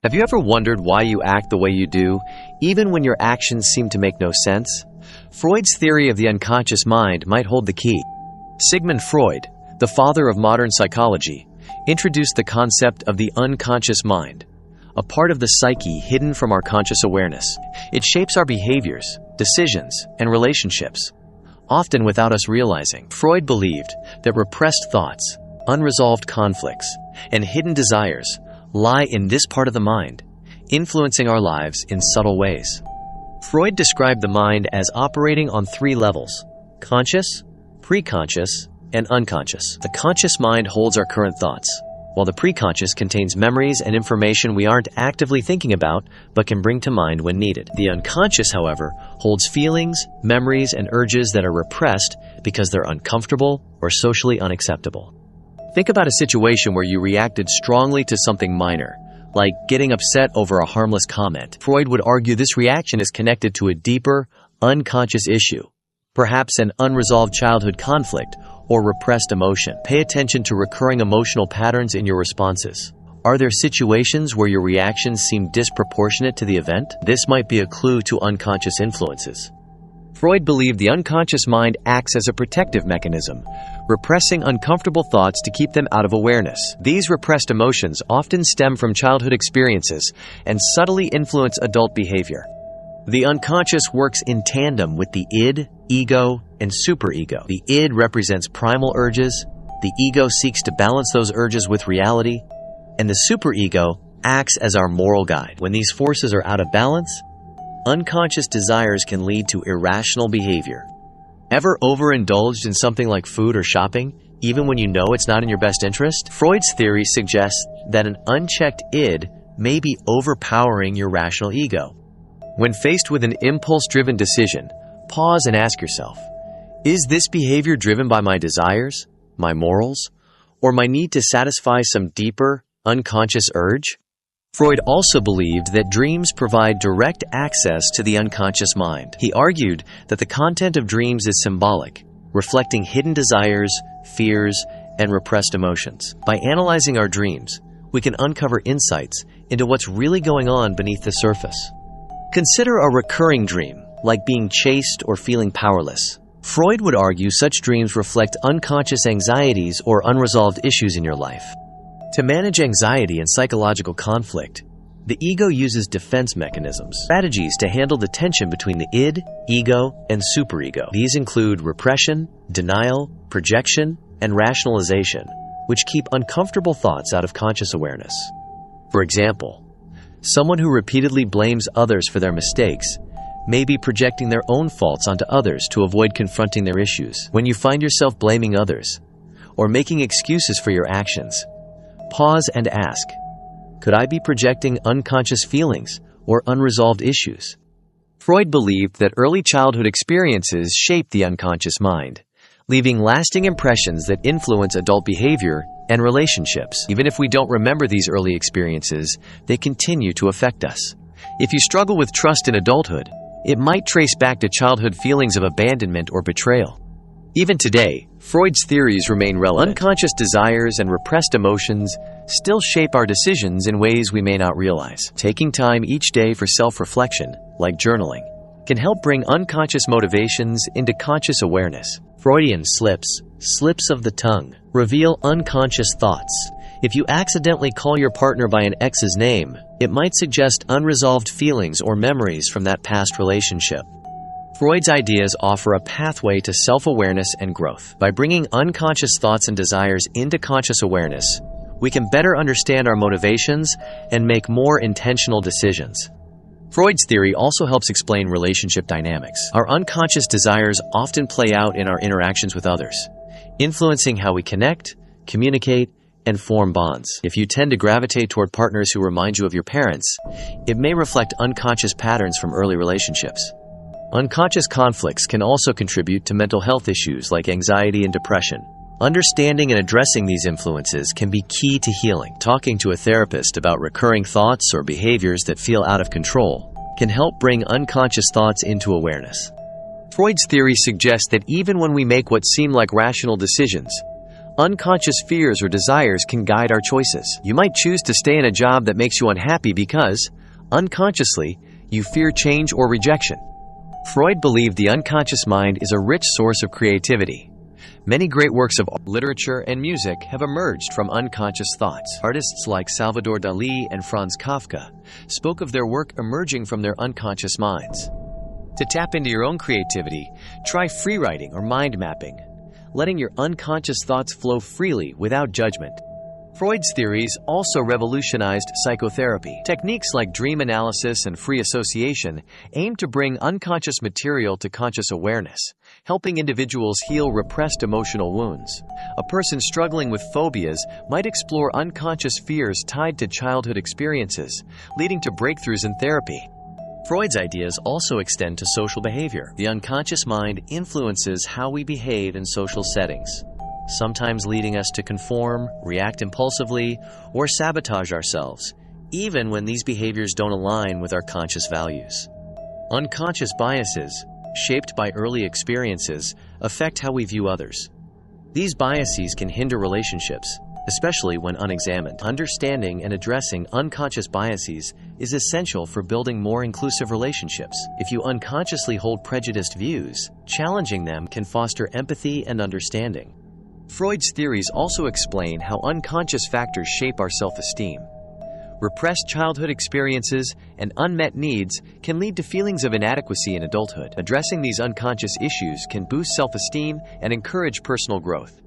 Have you ever wondered why you act the way you do, even when your actions seem to make no sense? Freud's theory of the unconscious mind might hold the key. Sigmund Freud, the father of modern psychology, introduced the concept of the unconscious mind, a part of the psyche hidden from our conscious awareness. It shapes our behaviors, decisions, and relationships, often without us realizing. Freud believed that repressed thoughts, unresolved conflicts, and hidden desires lie in this part of the mind, influencing our lives in subtle ways. Freud described the mind as operating on three levels: conscious, preconscious, and unconscious. The conscious mind holds our current thoughts, while the preconscious contains memories and information we aren't actively thinking about but can bring to mind when needed. The unconscious, however, holds feelings, memories, and urges that are repressed because they're uncomfortable or socially unacceptable. Think about a situation where you reacted strongly to something minor, like getting upset over a harmless comment. Freud would argue this reaction is connected to a deeper, unconscious issue, perhaps an unresolved childhood conflict or repressed emotion. Pay attention to recurring emotional patterns in your responses. Are there situations where your reactions seem disproportionate to the event? This might be a clue to unconscious influences. Freud believed the unconscious mind acts as a protective mechanism, repressing uncomfortable thoughts to keep them out of awareness. These repressed emotions often stem from childhood experiences and subtly influence adult behavior. The unconscious works in tandem with the id, ego, and superego. The id represents primal urges, the ego seeks to balance those urges with reality, and the superego acts as our moral guide. When these forces are out of balance, unconscious desires can lead to irrational behavior. Ever overindulged in something like food or shopping, even when you know it's not in your best interest? Freud's theory suggests that an unchecked id may be overpowering your rational ego. When faced with an impulse-driven decision, pause and ask yourself, is this behavior driven by my desires, my morals, or my need to satisfy some deeper, unconscious urge? Freud also believed that dreams provide direct access to the unconscious mind. He argued that the content of dreams is symbolic, reflecting hidden desires, fears, and repressed emotions. By analyzing our dreams, we can uncover insights into what's really going on beneath the surface. Consider a recurring dream, like being chased or feeling powerless. Freud would argue such dreams reflect unconscious anxieties or unresolved issues in your life. To manage anxiety and psychological conflict, the ego uses defense mechanisms, strategies to handle the tension between the id, ego, and superego. These include repression, denial, projection, and rationalization, which keep uncomfortable thoughts out of conscious awareness. For example, someone who repeatedly blames others for their mistakes may be projecting their own faults onto others to avoid confronting their issues. When you find yourself blaming others or making excuses for your actions, pause and ask, could I be projecting unconscious feelings or unresolved issues? Freud believed that early childhood experiences shape the unconscious mind, leaving lasting impressions that influence adult behavior and relationships. Even if we don't remember these early experiences, they continue to affect us. If you struggle with trust in adulthood, it might trace back to childhood feelings of abandonment or betrayal. Even today, Freud's theories remain relevant. Unconscious desires and repressed emotions still shape our decisions in ways we may not realize. Taking time each day for self-reflection, like journaling, can help bring unconscious motivations into conscious awareness. Freudian slips of the tongue, reveal unconscious thoughts. If you accidentally call your partner by an ex's name, it might suggest unresolved feelings or memories from that past relationship. Freud's ideas offer a pathway to self-awareness and growth. By bringing unconscious thoughts and desires into conscious awareness, we can better understand our motivations and make more intentional decisions. Freud's theory also helps explain relationship dynamics. Our unconscious desires often play out in our interactions with others, influencing how we connect, communicate, and form bonds. If you tend to gravitate toward partners who remind you of your parents, it may reflect unconscious patterns from early relationships. Unconscious conflicts can also contribute to mental health issues like anxiety and depression. Understanding and addressing these influences can be key to healing. Talking to a therapist about recurring thoughts or behaviors that feel out of control can help bring unconscious thoughts into awareness. Freud's theory suggests that even when we make what seem like rational decisions, Unconscious fears or desires can guide our choices. You might choose to stay in a job that makes you unhappy because, unconsciously, you fear change or rejection. Freud believed the unconscious mind is a rich source of creativity. Many great works of literature and music have emerged from unconscious thoughts. Artists like Salvador Dali and Franz Kafka spoke of their work emerging from their unconscious minds. To tap into your own creativity, try free writing or mind mapping, letting your unconscious thoughts flow freely without judgment. Freud's theories also revolutionized psychotherapy. Techniques like dream analysis and free association aim to bring unconscious material to conscious awareness, helping individuals heal repressed emotional wounds. A person struggling with phobias might explore unconscious fears tied to childhood experiences, leading to breakthroughs in therapy. Freud's ideas also extend to social behavior. The unconscious mind influences how we behave in social settings, sometimes leading us to conform, react impulsively, or sabotage ourselves, even when these behaviors don't align with our conscious values. Unconscious biases, shaped by early experiences, affect how we view others. These biases can hinder relationships, especially when unexamined. Understanding and addressing unconscious biases is essential for building more inclusive relationships. If you unconsciously hold prejudiced views, challenging them can foster empathy and understanding. Freud's theories also explain how unconscious factors shape our self-esteem. Repressed childhood experiences and unmet needs can lead to feelings of inadequacy in adulthood. Addressing these unconscious issues can boost self-esteem and encourage personal growth.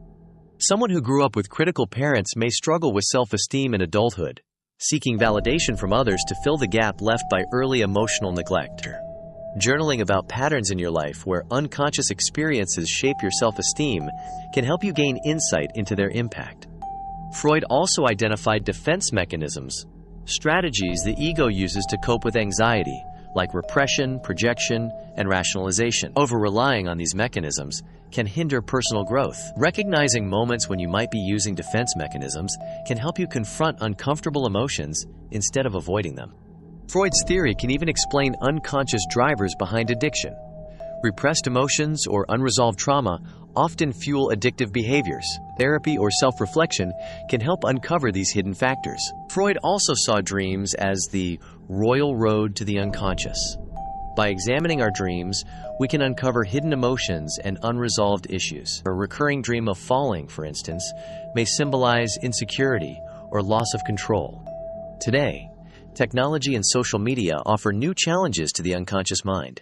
Someone who grew up with critical parents may struggle with self-esteem in adulthood, seeking validation from others to fill the gap left by early emotional neglect. Journaling about patterns in your life where unconscious experiences shape your self-esteem can help you gain insight into their impact. Freud also identified defense mechanisms, strategies the ego uses to cope with anxiety, like repression, projection, and rationalization. Over-relying on these mechanisms can hinder personal growth. Recognizing moments when you might be using defense mechanisms can help you confront uncomfortable emotions instead of avoiding them. Freud's theory can even explain unconscious drivers behind addiction. Repressed emotions or unresolved trauma often fuel addictive behaviors. Therapy or self-reflection can help uncover these hidden factors. Freud also saw dreams as the royal road to the unconscious. By examining our dreams, we can uncover hidden emotions and unresolved issues. A recurring dream of falling, for instance, may symbolize insecurity or loss of control. Today, technology and social media offer new challenges to the unconscious mind.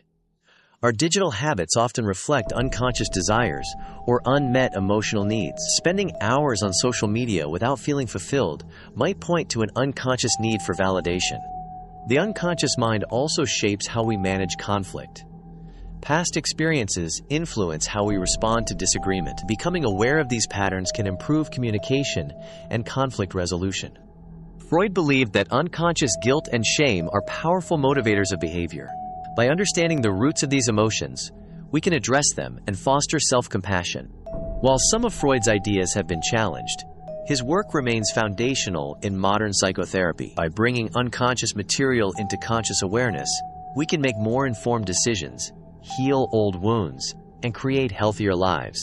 Our digital habits often reflect unconscious desires or unmet emotional needs. Spending hours on social media without feeling fulfilled might point to an unconscious need for validation. The unconscious mind also shapes how we manage conflict. Past experiences influence how we respond to disagreement. Becoming aware of these patterns can improve communication and conflict resolution. Freud believed that unconscious guilt and shame are powerful motivators of behavior. By understanding the roots of these emotions, we can address them and foster self-compassion. While some of Freud's ideas have been challenged, his work remains foundational in modern psychotherapy. By bringing unconscious material into conscious awareness, we can make more informed decisions, heal old wounds, and create healthier lives.